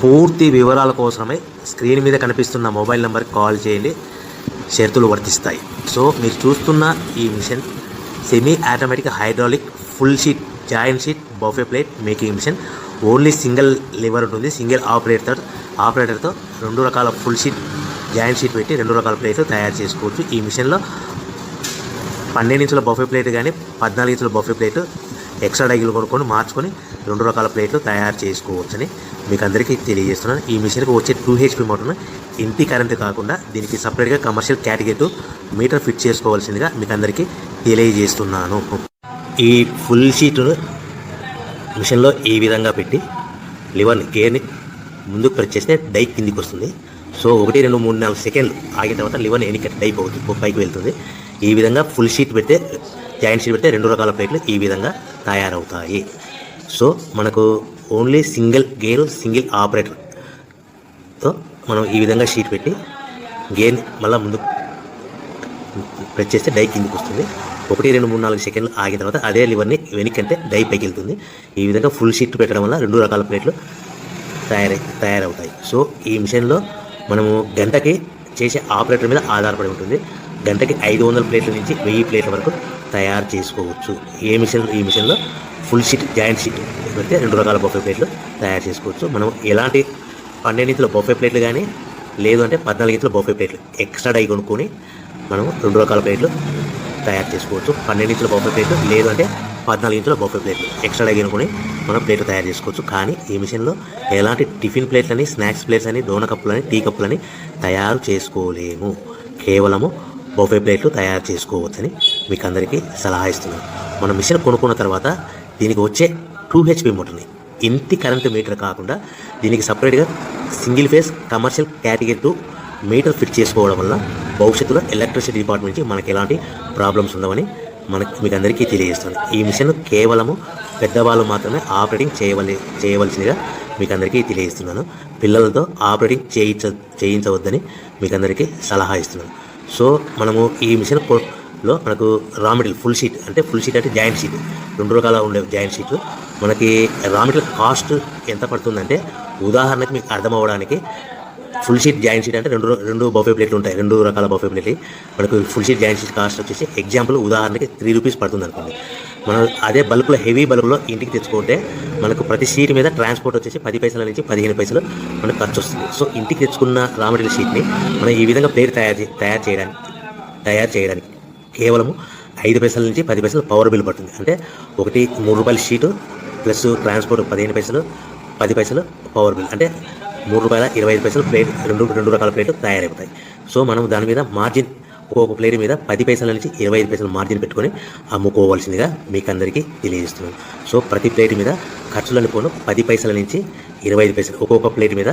పూర్తి వివరాల కోసమే స్క్రీన్ మీద కనిపిస్తున్న మొబైల్ నెంబర్కి కాల్ చేయండి, షరతులు వర్తిస్తాయి. సో మీరు చూస్తున్న ఈ machine semi automatic hydraulic full sheet joint sheet buffet plate making machine. Only single lever ఉంటుంది, సింగిల్ ఆపరేటర్తో 2 రకాల ఫుల్ షీట్ జాయింట్ షీట్ పెట్టి 2 రకాల ప్లేట్లు తయారు చేసుకోవచ్చు. ఈ మిషన్లో 12 ఇంచుల బఫే ప్లేట్ కానీ 14 ఇంచుల బఫే ప్లేట్ ఎక్స్ట్రా డైగులు కొనుక్కొని మార్చుకొని 2 రకాల ప్లేట్లు తయారు చేసుకోవచ్చని మీకు అందరికీ తెలియజేస్తున్నాను. ఈ మిషన్కి వచ్చే 2 HP మోటార్ను ఇంటి కరెంటు కాకుండా దీనికి సపరేట్గా కమర్షియల్ కేటగిరీ మీటర్ ఫిట్ చేసుకోవాల్సిందిగా మీకు అందరికీ తెలియజేస్తున్నాను. ఈ ఫుల్ షీట్ను మిషన్లో ఈ విధంగా పెట్టి లివర్ని గేర్ని ముందుకు ప్రెస్ చేస్తే డై కిందికి వస్తుంది. సో 1 2 3 4 సెకండ్లు ఆగిన తర్వాత లివర్ని ఎన్నిక డై పైకి వెళ్తుంది. ఈ విధంగా ఫుల్ షీట్ పెడితే జాయింట్ షీట్ పెడితే 2 రకాల ప్లేట్లు ఈ విధంగా తయారవుతాయి. సో మనకు ఓన్లీ సింగిల్ గేరు సింగిల్ ఆపరేటర్తో మనం ఈ విధంగా షీట్ పెట్టి గేర్ని మళ్ళీ ముందు ప్రెస్ చేస్తే డై కిందికి వస్తుంది. 1 2 3 4 సెకండ్లు ఆగిన తర్వాత అదే లివర్ని వెనక్కంటే డై పైకి వెళ్తుంది. ఈ విధంగా ఫుల్ షీట్ పెట్టడం వల్ల 2 రకాల ప్లేట్లు తయారవుతాయి. సో ఈ మిషన్లో మనము గంటకి చేసే ఆపరేటర్ మీద ఆధారపడి ఉంటుంది. గంటకి 500 ప్లేట్ల నుంచి 1000 ప్లేట్ల వరకు తయారు చేసుకోవచ్చు. ఈ మిషన్లో ఫుల్ షీట్ జాయింట్ షీట్ పెడితే 2 రకాల బఫే ప్లేట్లు తయారు చేసుకోవచ్చు. మనం ఎలాంటి 12 ఇంచుల బఫే ప్లేట్లు కానీ లేదు అంటే 14 ఇంచుల బఫే ప్లేట్లు ఎక్స్ట్రా డై కొనుక్కొని మనం 2 రకాల ప్లేట్లు తయారు చేసుకోవచ్చు. 12 ఇంచుల బఫే ప్లేట్లు లేదు అంటే 14 ఇంచుల బఫే ప్లేట్లు ఎక్స్ట్రా డై కొనుక్కొని మనం ప్లేట్లు తయారు చేసుకోవచ్చు. కానీ ఈ మిషన్లో ఎలాంటి టిఫిన్ ప్లేట్లని స్నాక్స్ ప్లేట్స్ అని డోనా కప్పులని టీ కప్పులని తయారు చేసుకోలేము. కేవలము బఫే ప్లేట్లు తయారు చేసుకోవచ్చని మీకు అందరికీ సలహా ఇస్తున్నాను. మనం మిషన్ కొనుక్కున్న తర్వాత దీనికి వచ్చే 2 HP మోటార్ని ఇంటి కరెంటు మీటర్ కాకుండా దీనికి సపరేట్గా single phase commercial category 2 metre fit చేసుకోవడం వల్ల భవిష్యత్తులో ఎలక్ట్రిసిటీ డిపార్ట్మెంట్ నుంచి మనకి ఎలాంటి ప్రాబ్లమ్స్ ఉండవని మీకు అందరికీ తెలియజేస్తాను. ఈ మిషన్ కేవలము పెద్దవాళ్ళు మాత్రమే ఆపరేటింగ్ చేయవలసిందిగా మీకు అందరికీ తెలియజేస్తున్నాను. పిల్లలతో ఆపరేటింగ్ చేయించవద్దని మీకు అందరికీ సలహా ఇస్తున్నాను. సో మనము ఈ మిషన్లో మనకు రా మెటీరియల్ ఫుల్ షీట్ అంటే జాయింట్ షీట్ 2 రకాల ఉండే జాయింట్ షీట్ మనకి రా మెటీరియల్ కాస్ట్ ఎంత పడుతుందంటే ఉదాహరణకి మీకు అర్థం అవ్వడానికి ఫుల్ షీట్ జాయింట్ షీట్ అంటే రెండు బఫే ప్లేట్లు ఉంటాయి, 2 రకాల బఫే ప్లేట్లు. మనకు full sheet joint sheet cost వచ్చేసి ఎగ్జాంపుల్ ఉదాహరణకి 3 రూపీస్ పడుతుంది అనుకోండి. మనం అదే బల్క్లో హెవీ బల్క్లో ఇంటికి తెచ్చుకుంటే మనకు ప్రతి షీట్ మీద ట్రాన్స్పోర్ట్ వచ్చేసి 10 పైసల నుంచి 15 పైసలు మనకు ఖర్చు వస్తుంది. సో ఇంటికి తెచ్చుకున్న రా మెటీరియల్ షీట్ని మనం ఈ విధంగా ప్లేట్ తయారు చేయడానికి కేవలము 5 పైసల నుంచి 10 పైసలు పవర్ బిల్ పడుతుంది. అంటే ఒకటి 3 రూపాయల షీటు ప్లస్ ట్రాన్స్పోర్ట్ 15 పైసలు 10 పైసలు పవర్ బిల్ అంటే 3 రూపాయల 25 పైసలు ప్లేట్ 2 రకాల ప్లేట్లు తయారైపోతాయి. సో మనం దాని మీద మార్జిన్ ఒక్కొక్క ప్లేట్ మీద 10 పైసల నుంచి 25 పైసలు మార్జిన్ పెట్టుకొని అమ్ముకోవాల్సిందిగా మీకు అందరికీ తెలియజేస్తున్నాను. సో ప్రతి ప్లేట్ మీద ఖర్చులను పోను 10 పైసల నుంచి 25 పైసలు ఒక్కొక్క ప్లేట్ మీద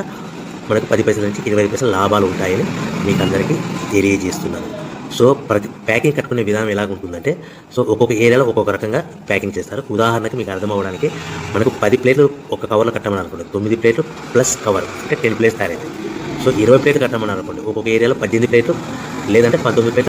మనకు 10 పైసల నుంచి 25 పైసలు లాభాలు ఉంటాయని మీకు అందరికీ తెలియజేస్తున్నాను. సో ప్రతి ప్యాకింగ్ కట్టుకునే విధానం ఎలాగుంటుందంటే సో ఒక్కొక్క ఏరియాలో ఒక్కొక్క రకంగా ప్యాకింగ్ చేస్తారు. ఉదాహరణకి మీకు అర్థం అవ్వడానికి మనకు 10 ప్లేట్లు ఒక కవర్లో కట్టమని అనుకోండి, 9 ప్లేట్లు ప్లస్ కవర్ అంటే 10 ప్లేట్స్ తయారవుతాయి. సో 20 ప్లేట్లు కట్టమని అనుకోండి, ఒక్కొక్క ఏరియాలో 18 ప్లేట్లు లేదంటే 19 ప్లేట్లు